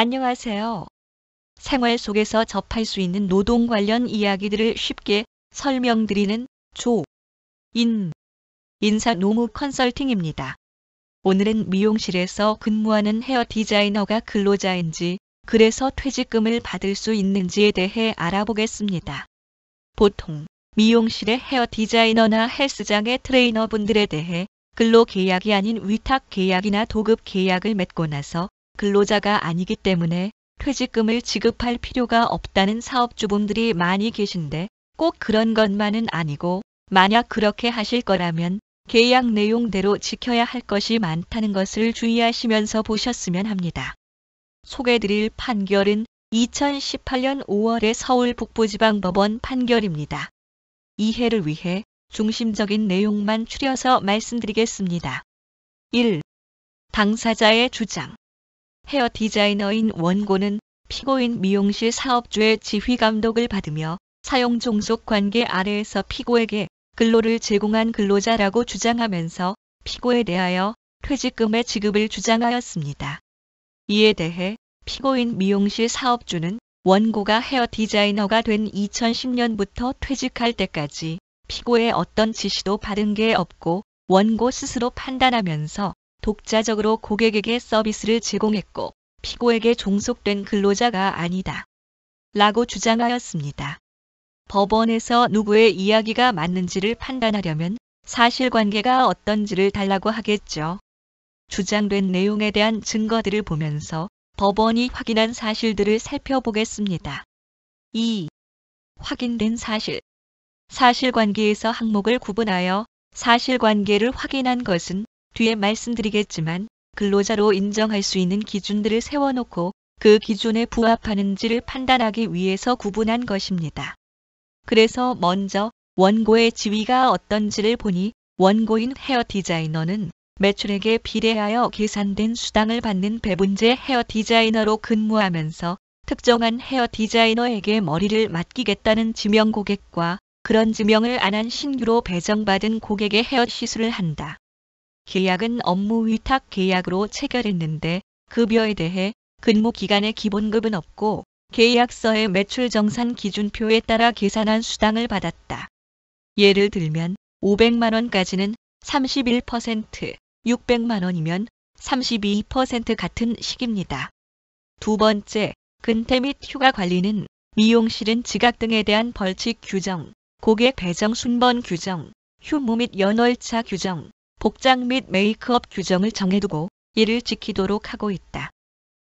안녕하세요. 생활 속에서 접할 수 있는 노동 관련 이야기들을 쉽게 설명드리는 인사 노무 컨설팅입니다. 오늘은 미용실에서 근무하는 헤어 디자이너가 근로자인지, 그래서 퇴직금을 받을 수 있는지에 대해 알아보겠습니다. 보통 미용실의 헤어 디자이너나 헬스장의 트레이너분들에 대해 근로계약이 아닌 위탁계약이나 도급계약을 맺고 나서 근로자가 아니기 때문에 퇴직금을 지급할 필요가 없다는 사업주분들이 많이 계신데, 꼭 그런 것만은 아니고, 만약 그렇게 하실 거라면 계약 내용대로 지켜야 할 것이 많다는 것을 주의하시면서 보셨으면 합니다. 소개드릴 판결은 2018년 5월의 서울 북부지방법원 판결입니다. 이해를 위해 중심적인 내용만 추려서 말씀드리겠습니다. 1. 당사자의 주장. 헤어 디자이너인 원고는 피고인 미용실 사업주의 지휘 감독을 받으며 사용 종속 관계 아래에서 피고에게 근로를 제공한 근로자라고 주장하면서 피고에 대하여 퇴직금의 지급을 주장하였습니다. 이에 대해 피고인 미용실 사업주는 원고가 헤어 디자이너가 된 2010년부터 퇴직할 때까지 피고의 어떤 지시도 받은 게 없고, 원고 스스로 판단하면서 독자적으로 고객에게 서비스를 제공했고 피고에게 종속된 근로자가 아니다 라고 주장하였습니다. 법원에서 누구의 이야기가 맞는지를 판단하려면 사실관계가 어떤지를 달라고 하겠죠. 주장된 내용에 대한 증거들을 보면서 법원이 확인한 사실들을 살펴보겠습니다. 2. 확인된 사실. 사실관계에서 항목을 구분하여 사실관계를 확인한 것은 뒤에 말씀드리겠지만 근로자로 인정할 수 있는 기준들을 세워놓고 그 기준에 부합하는지를 판단하기 위해서 구분한 것입니다. 그래서 먼저 원고의 지위가 어떤지를 보니, 원고인 헤어 디자이너는 매출액에 비례하여 계산된 수당을 받는 배분제 헤어 디자이너로 근무하면서 특정한 헤어 디자이너에게 머리를 맡기겠다는 지명 고객과 그런 지명을 안 한 신규로 배정받은 고객의 헤어 시술을 한다. 계약은 업무 위탁 계약으로 체결했는데 급여에 대해 근무 기간에 기본급은 없고 계약서의 매출 정산 기준표에 따라 계산한 수당을 받았다. 예를 들면 500만 원까지는 31%, 600만 원이면 32% 같은 식입니다. 두 번째, 근태 및 휴가 관리는 미용실은 지각 등에 대한 벌칙 규정, 고객 배정 순번 규정, 휴무 및 연월차 규정, 복장 및 메이크업 규정을 정해두고 이를 지키도록 하고 있다.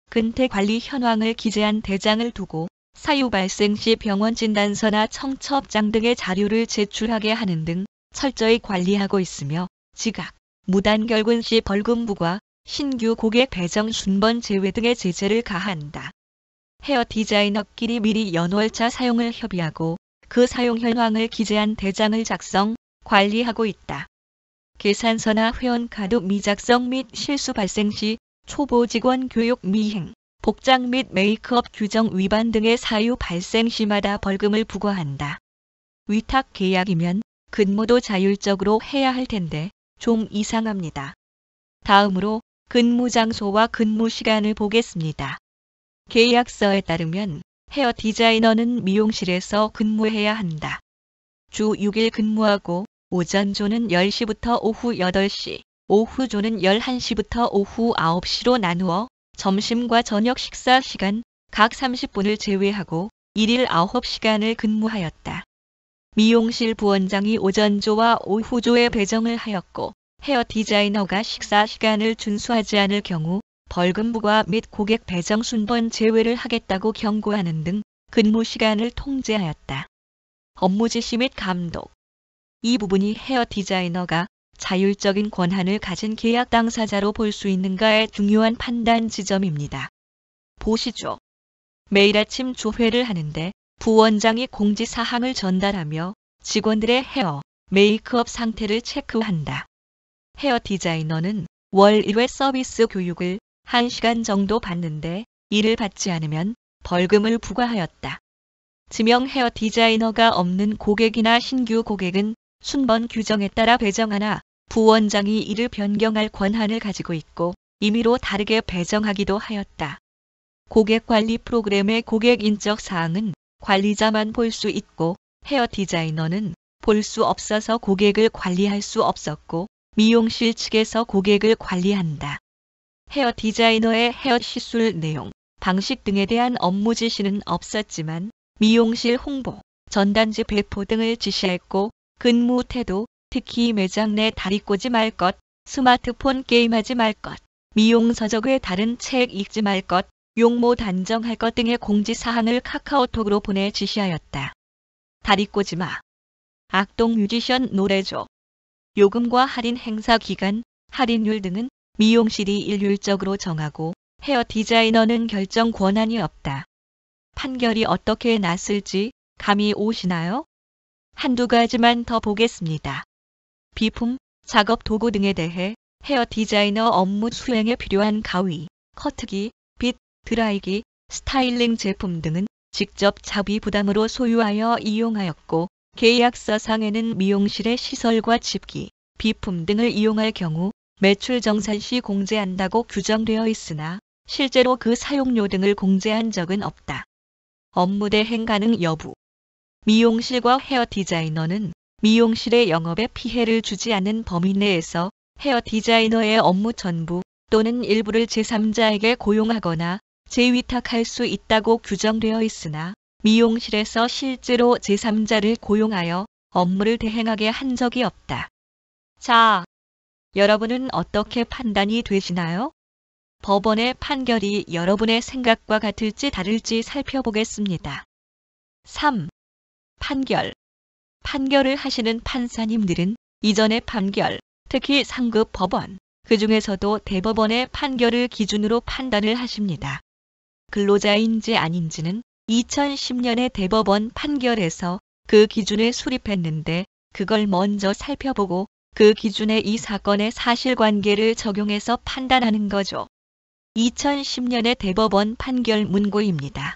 근태 관리 현황을 기재한 대장을 두고 사유 발생 시 병원 진단서나 청첩장 등의 자료를 제출하게 하는 등 철저히 관리하고 있으며, 지각, 무단결근 시 벌금 부과, 신규 고객 배정 순번 제외 등의 제재를 가한다. 헤어 디자이너끼리 미리 연월차 사용을 협의하고 그 사용 현황을 기재한 대장을 작성, 관리하고 있다. 계산서나 회원카드 미작성 및 실수 발생 시 초보 직원 교육 미행, 복장 및 메이크업 규정 위반 등의 사유 발생 시마다 벌금을 부과한다. 위탁 계약이면 근무도 자율적으로 해야 할 텐데 좀 이상합니다. 다음으로 근무 장소와 근무 시간을 보겠습니다. 계약서에 따르면 헤어 디자이너는 미용실에서 근무해야 한다. 주 6일 근무하고 오전조는 10시부터 오후 8시, 오후조는 11시부터 오후 9시로 나누어 점심과 저녁 식사 시간 각 30분을 제외하고 일일 9시간을 근무하였다. 미용실 부원장이 오전조와 오후조에 배정을 하였고, 헤어 디자이너가 식사 시간을 준수하지 않을 경우 벌금 부과 및 고객 배정 순번 제외를 하겠다고 경고하는 등 근무 시간을 통제하였다. 업무 지시 및 감독. 이 부분이 헤어 디자이너가 자율적인 권한을 가진 계약 당사자로 볼 수 있는가의 중요한 판단 지점입니다. 보시죠. 매일 아침 조회를 하는데 부원장이 공지사항을 전달하며 직원들의 헤어, 메이크업 상태를 체크한다. 헤어 디자이너는 월 1회 서비스 교육을 1시간 정도 받는데 이를 받지 않으면 벌금을 부과하였다. 지명 헤어 디자이너가 없는 고객이나 신규 고객은 순번 규정에 따라 배정하나 부원장이 이를 변경할 권한을 가지고 있고 임의로 다르게 배정하기도 하였다. 고객관리 프로그램의 고객 인적 사항은 관리자만 볼 수 있고 헤어 디자이너는 볼 수 없어서 고객을 관리할 수 없었고 미용실 측에서 고객을 관리한다. 헤어 디자이너의 헤어 시술 내용, 방식 등에 대한 업무 지시는 없었지만 미용실 홍보, 전단지 배포 등을 지시했고 근무 태도, 특히 매장 내 다리 꼬지 말 것, 스마트폰 게임하지 말 것, 미용 서적 외 다른 책 읽지 말 것, 용모 단정할 것 등의 공지사항을 카카오톡으로 보내 지시하였다. 다리 꼬지 마. 악동 뮤지션 노래조. 요금과 할인 행사 기간, 할인율 등은 미용실이 일률적으로 정하고 헤어 디자이너는 결정 권한이 없다. 판결이 어떻게 났을지 감이 오시나요? 한두 가지만 더 보겠습니다. 비품, 작업 도구 등에 대해 헤어 디자이너 업무 수행에 필요한 가위, 커트기, 빗, 드라이기, 스타일링 제품 등은 직접 자비 부담으로 소유하여 이용하였고 계약서상에는 미용실의 시설과 집기, 비품 등을 이용할 경우 매출 정산 시 공제한다고 규정되어 있으나 실제로 그 사용료 등을 공제한 적은 없다. 업무 대행 가능 여부. 미용실과 헤어 디자이너는 미용실의 영업에 피해를 주지 않는 범위 내에서 헤어 디자이너의 업무 전부 또는 일부를 제3자에게 고용하거나 재위탁할 수 있다고 규정되어 있으나 미용실에서 실제로 제3자를 고용하여 업무를 대행하게 한 적이 없다. 자, 여러분은 어떻게 판단이 되시나요? 법원의 판결이 여러분의 생각과 같을지 다를지 살펴보겠습니다. 3. 판결. 판결을 하시는 판사님들은 이전의 판결, 특히 상급 법원, 그 중에서도 대법원의 판결을 기준으로 판단을 하십니다. 근로자인지 아닌지는 2010년의 대법원 판결에서 그 기준에 수립했는데 그걸 먼저 살펴보고 그 기준에 이 사건의 사실관계를 적용해서 판단하는 거죠. 2010년의 대법원 판결 문고입니다.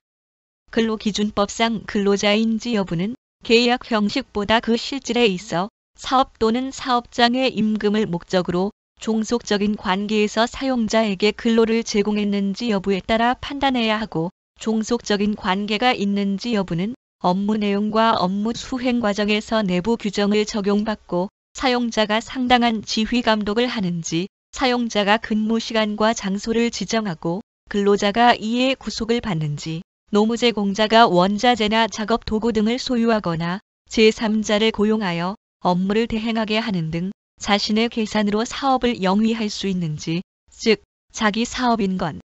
근로기준법상 근로자인지 여부는 계약 형식보다 그 실질에 있어 사업 또는 사업장의 임금을 목적으로 종속적인 관계에서 사용자에게 근로를 제공했는지 여부에 따라 판단해야 하고 종속적인 관계가 있는지 여부는 업무 내용과 업무 수행 과정에서 내부 규정을 적용받고 사용자가 상당한 지휘 감독을 하는지 사용자가 근무 시간과 장소를 지정하고 근로자가 이에 구속을 받는지 노무제공자가 원자재나 작업 도구 등을 소유하거나 제3자를 고용하여 업무를 대행하게 하는 등 자신의 계산으로 사업을 영위할 수 있는지, 즉 자기 사업인 건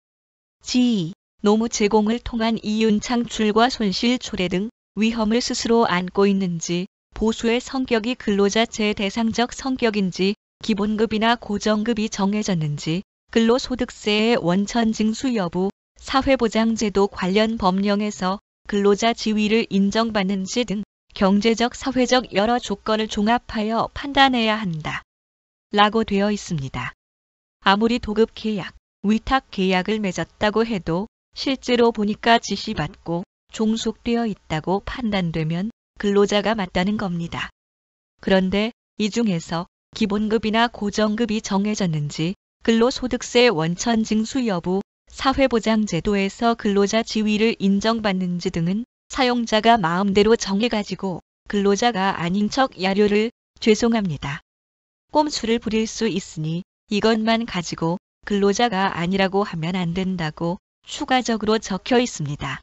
노무 제공을 통한 이윤 창출과 손실 초래 등 위험을 스스로 안고 있는지, 보수의 성격이 근로자 재대상적 성격인지, 기본급이나 고정급이 정해졌는지, 근로소득세의 원천 징수 여부, 사회보장제도 관련 법령에서 근로자 지위를 인정받는지 등 경제적, 사회적 여러 조건을 종합하여 판단해야 한다. 라고 되어 있습니다. 아무리 도급 계약, 위탁 계약을 맺었다고 해도 실제로 보니까 지시받고 종속되어 있다고 판단되면 근로자가 맞다는 겁니다. 그런데 이 중에서 기본급이나 고정급이 정해졌는지, 근로소득세 원천 징수 여부, 사회보장제도에서 근로자 지위를 인정받는지 등은 사용자가 마음대로 정해가지고 근로자가 아닌 척 야료를 죄송합니다. 꼼수를 부릴 수 있으니 이것만 가지고 근로자가 아니라고 하면 안 된다고 추가적으로 적혀 있습니다.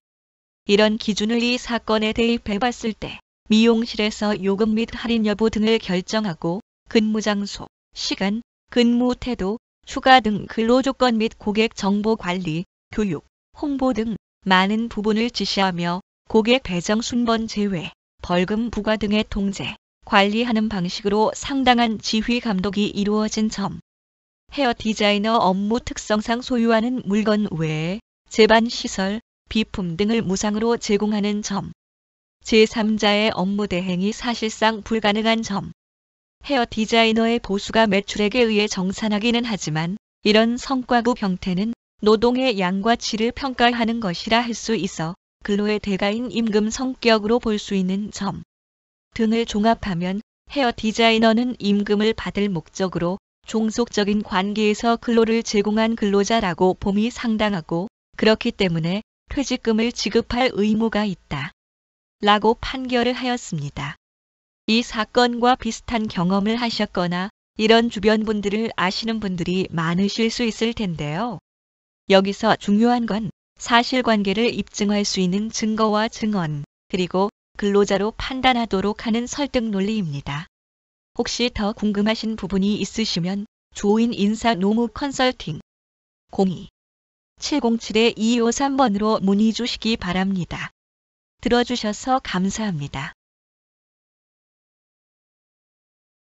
이런 기준을 이 사건에 대입해 봤을 때 미용실에서 요금 및 할인 여부 등을 결정하고 근무 장소, 시간, 근무 태도, 휴가 등 근로조건 및 고객 정보 관리, 교육, 홍보 등 많은 부분을 지시하며 고객 배정 순번 제외, 벌금 부과 등의 통제, 관리하는 방식으로 상당한 지휘 감독이 이루어진 점. 헤어 디자이너 업무 특성상 소유하는 물건 외에 제반 시설, 비품 등을 무상으로 제공하는 점. 제3자의 업무 대행이 사실상 불가능한 점. 헤어 디자이너의 보수가 매출액에 의해 정산하기는 하지만 이런 성과급 형태는 노동의 양과 질을 평가하는 것이라 할 수 있어 근로의 대가인 임금 성격으로 볼 수 있는 점 등을 종합하면 헤어 디자이너는 임금을 받을 목적으로 종속적인 관계에서 근로를 제공한 근로자라고 봄이 상당하고 그렇기 때문에 퇴직금을 지급할 의무가 있다. 라고 판결을 하였습니다. 이 사건과 비슷한 경험을 하셨거나 이런 주변 분들을 아시는 분들이 많으실 수 있을 텐데요. 여기서 중요한 건 사실관계를 입증할 수 있는 증거와 증언, 그리고 근로자로 판단하도록 하는 설득 논리입니다. 혹시 더 궁금하신 부분이 있으시면 조인 인사 노무 컨설팅 02-707-2253번으로 문의 주시기 바랍니다. 들어주셔서 감사합니다.